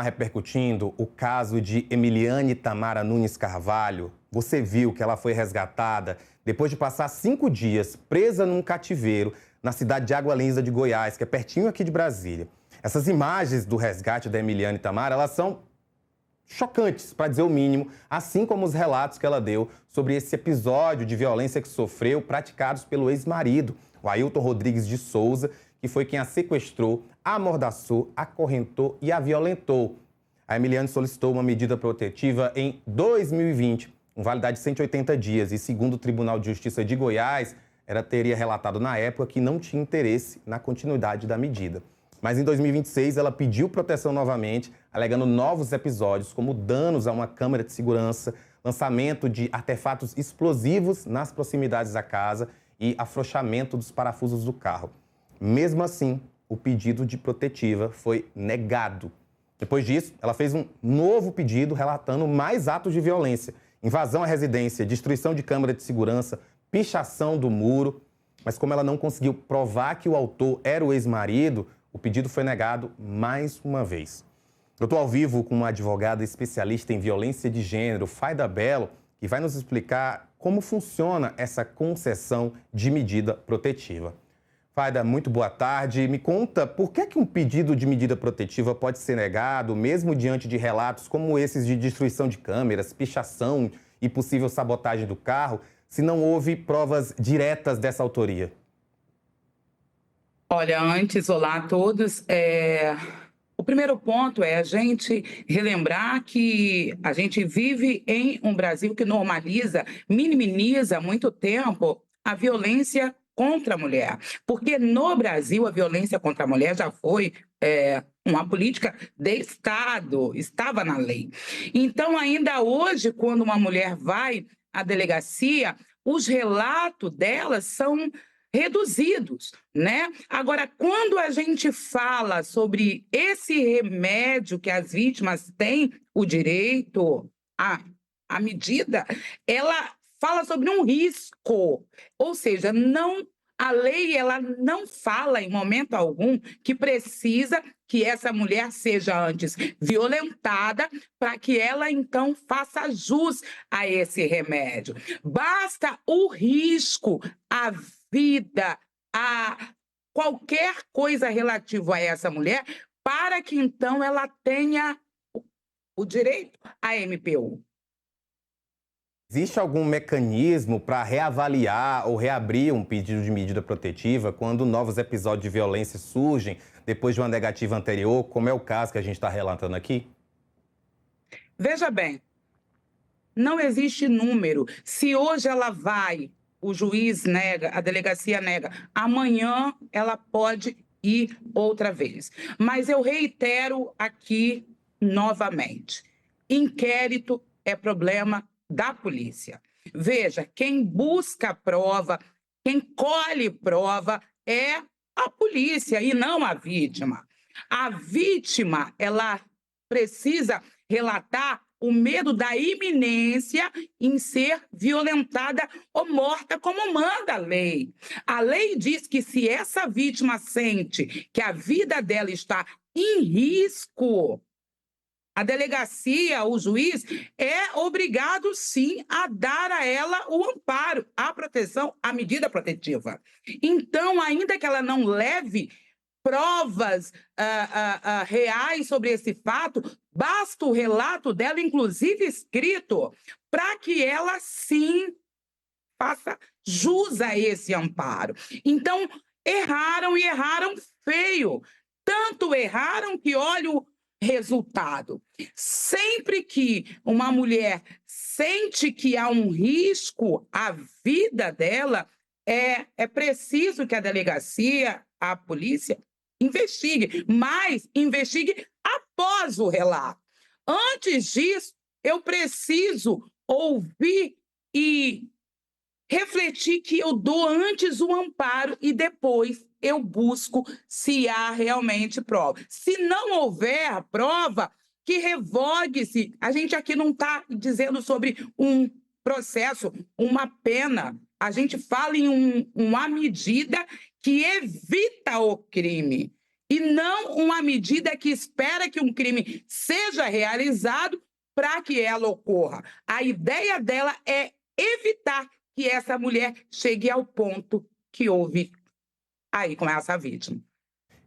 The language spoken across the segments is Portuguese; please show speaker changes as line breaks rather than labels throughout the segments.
Repercutindo o caso de Emiliane Tamara Nunes Carvalho, você viu que ela foi resgatada depois de passar 5 dias presa num cativeiro na cidade de Água Linda de Goiás, que é pertinho aqui de Brasília. Essas imagens do resgate da Emiliane Tamara, elas são chocantes, para dizer o mínimo, assim como os relatos que ela deu sobre esse episódio de violência que sofreu, praticados pelo ex-marido, o Ailton Rodrigues de Souza, que foi quem a sequestrou, a amordaçou, acorrentou e a violentou. A Emiliane solicitou uma medida protetiva em 2020, com validade de 180 dias, e segundo o Tribunal de Justiça de Goiás, ela teria relatado na época que não tinha interesse na continuidade da medida. Mas em 2026, ela pediu proteção novamente, alegando novos episódios, como danos a uma câmera de segurança, lançamento de artefatos explosivos nas proximidades da casa e afrouxamento dos parafusos do carro. Mesmo assim, o pedido de protetiva foi negado. Depois disso, ela fez um novo pedido relatando mais atos de violência, invasão à residência, destruição de câmera de segurança, pichação do muro. Mas como ela não conseguiu provar que o autor era o ex-marido, o pedido foi negado mais uma vez. Eu estou ao vivo com uma advogada especialista em violência de gênero, Faida Bello, que vai nos explicar como funciona essa concessão de medida protetiva. Faida, muito boa tarde. Me conta por que um pedido de medida protetiva pode ser negado, mesmo diante de relatos como esses de destruição de câmeras, pichação e possível sabotagem do carro, se não houve provas diretas dessa autoria?
Olha, antes, olá a todos. O primeiro ponto é a gente relembrar que a gente vive em um Brasil que normaliza, minimiza há muito tempo a violência contra a mulher. Porque no Brasil a violência contra a mulher já foi uma política de Estado, estava na lei. Então, ainda hoje, quando uma mulher vai à delegacia, os relatos delas são reduzidos, né? Agora, quando a gente fala sobre esse remédio que as vítimas têm o direito à medida, ela fala sobre um risco, ou seja, a lei ela não fala em momento algum que precisa que essa mulher seja antes violentada para que ela então faça jus a esse remédio. Basta o risco, a vida, a qualquer coisa relativa a essa mulher para que então ela tenha o direito à MPU.
Existe algum mecanismo para reavaliar ou reabrir um pedido de medida protetiva quando novos episódios de violência surgem depois de uma negativa anterior, como é o caso que a gente está relatando aqui?
Veja bem, não existe número. Se hoje ela vai, o juiz nega, a delegacia nega, amanhã ela pode ir outra vez. Mas eu reitero aqui novamente, inquérito é problema da polícia. Veja, quem busca prova, quem colhe prova é a polícia e não a vítima. A vítima, ela precisa relatar o medo da iminência em ser violentada ou morta, como manda a lei. A lei diz que se essa vítima sente que a vida dela está em risco, a delegacia, o juiz, é obrigado, sim, a dar a ela o amparo, a proteção, a medida protetiva. Então, ainda que ela não leve provas reais sobre esse fato, basta o relato dela, inclusive escrito, para que ela, sim, faça jus a esse amparo. Então, erraram e erraram feio. Tanto erraram que, olha o resultado. Sempre que uma mulher sente que há um risco à vida dela, é preciso que a delegacia, a polícia, investigue, mas investigue após o relato. Antes disso, eu preciso ouvir e refletir que eu dou antes o amparo e depois eu busco se há realmente prova. Se não houver prova, que revogue-se. A gente aqui não está dizendo sobre um processo, uma pena. A gente fala em uma medida que evita o crime. e não uma medida que espera que um crime seja realizado para que ela ocorra. A ideia dela é evitar que essa mulher chegue ao ponto que houve aí com essa vítima.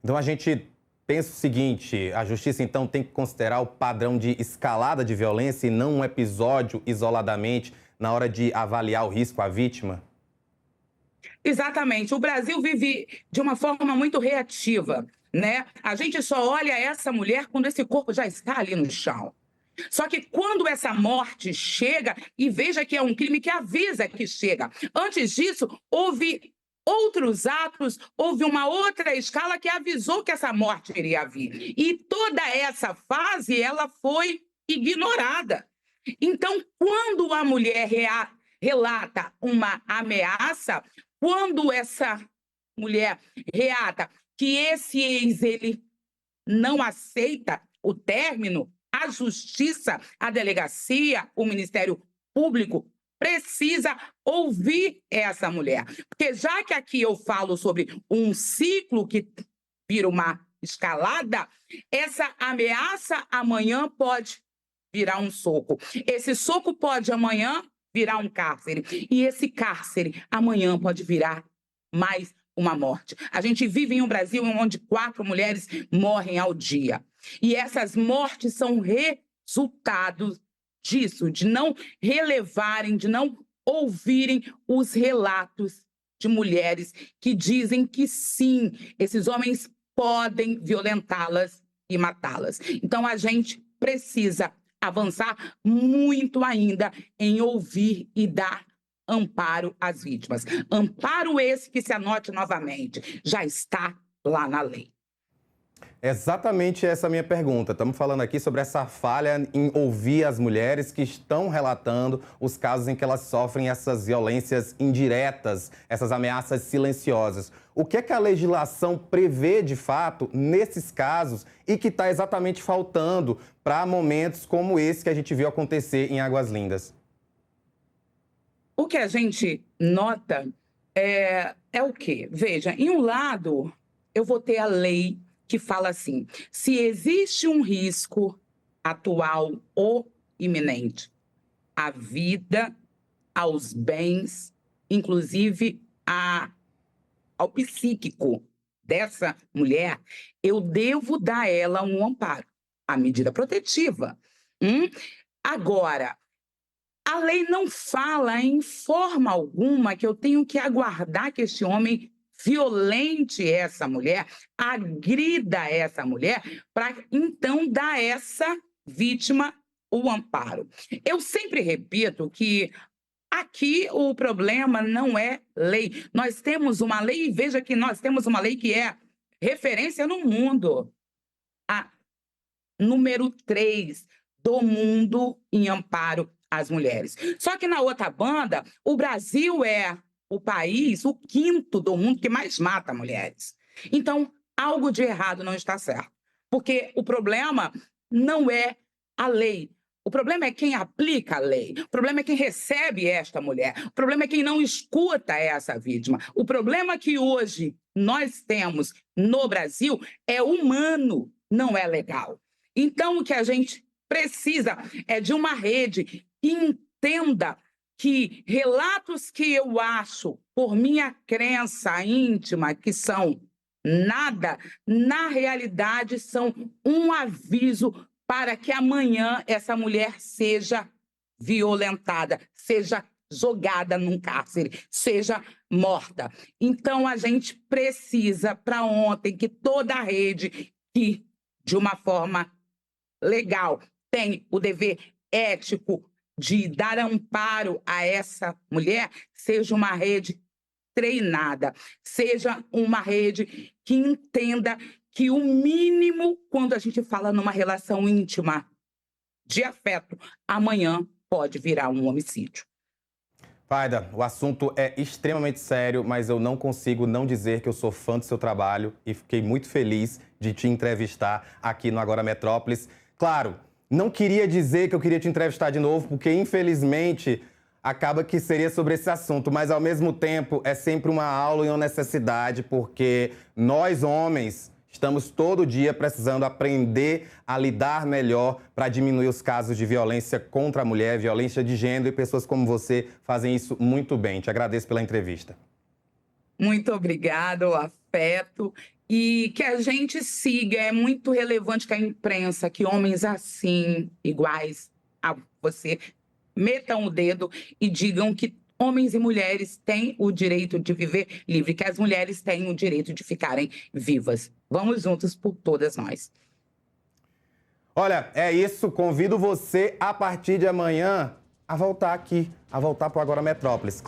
Então a gente pensa o seguinte, a justiça então tem que considerar o padrão de escalada de violência e não um episódio isoladamente na hora de avaliar o risco à vítima?
Exatamente. O Brasil vive de uma forma muito reativa, né? A gente só olha essa mulher quando esse corpo já está ali no chão. Só que quando essa morte chega, e veja que é um crime que avisa que chega. Antes disso, houve outros atos, houve uma outra escala que avisou que essa morte iria vir. E toda essa fase, ela foi ignorada. Então, quando a mulher relata uma ameaça, quando essa mulher relata que esse ex ele não aceita o término, a justiça, a delegacia, o Ministério Público precisa ouvir essa mulher. Porque já que aqui eu falo sobre um ciclo que vira uma escalada, essa ameaça amanhã pode virar um soco. Esse soco pode amanhã virar um cárcere. E esse cárcere amanhã pode virar mais uma morte. A gente vive em um Brasil onde 4 mulheres morrem ao dia. E essas mortes são resultado disso, de não relevarem, de não ouvirem os relatos de mulheres que dizem que sim, esses homens podem violentá-las e matá-las. Então a gente precisa avançar muito ainda em ouvir e dar amparo às vítimas. Amparo esse que, se anote novamente, já está lá na lei.
Exatamente essa é a minha pergunta. Estamos falando aqui sobre essa falha em ouvir as mulheres que estão relatando os casos em que elas sofrem essas violências indiretas, essas ameaças silenciosas. O que é que a legislação prevê, de fato, nesses casos e que está exatamente faltando para momentos como esse que a gente viu acontecer em Águas Lindas?
O que a gente nota é o quê? Veja, em um lado, eu vou ter a lei que fala assim: se existe um risco atual ou iminente à vida, aos bens, inclusive ao psíquico dessa mulher, eu devo dar a ela um amparo, a medida protetiva. Agora, a lei não fala em forma alguma que eu tenho que aguardar que este homem violente essa mulher, agrida essa mulher, para então dar a essa vítima o amparo. Eu sempre repito que aqui o problema não é lei. Nós temos uma lei, e veja que nós temos uma lei que é referência no mundo. A número 3 do mundo em amparo às mulheres. Só que na outra banda, o Brasil é o país, o 5º do mundo que mais mata mulheres. Então, algo de errado não está certo. Porque o problema não é a lei. O problema é quem aplica a lei. O problema é quem recebe esta mulher. O problema é quem não escuta essa vítima. O problema que hoje nós temos no Brasil é humano, não é legal. Então, o que a gente precisa é de uma rede que entenda que relatos que eu acho, por minha crença íntima, que são nada, na realidade são um aviso para que amanhã essa mulher seja violentada, seja jogada num cárcere, seja morta. Então, a gente precisa, para ontem, que toda a rede, que de uma forma legal, tem o dever ético de dar amparo a essa mulher, seja uma rede treinada, seja uma rede que entenda que o mínimo, quando a gente fala numa relação íntima de afeto, amanhã pode virar um homicídio.
Vaida, o assunto é extremamente sério, mas eu não consigo não dizer que eu sou fã do seu trabalho e fiquei muito feliz de te entrevistar aqui no Agora Metrópolis. Claro, não queria dizer que eu queria te entrevistar de novo, porque infelizmente acaba que seria sobre esse assunto, mas ao mesmo tempo é sempre uma aula e uma necessidade, porque nós homens Estamos todo dia precisando aprender a lidar melhor para diminuir os casos de violência contra a mulher, violência de gênero, e pessoas como você fazem isso muito bem. Te agradeço pela entrevista.
Muito obrigada, o afeto. E que a gente siga, é muito relevante que a imprensa, que homens assim, iguais a você, metam o dedo e digam que homens e mulheres têm o direito de viver livre, que as mulheres têm o direito de ficarem vivas. Vamos juntos por todas nós.
Olha, é isso. Convido você, a partir de amanhã, a voltar aqui, a voltar para o Agora Metrópolis.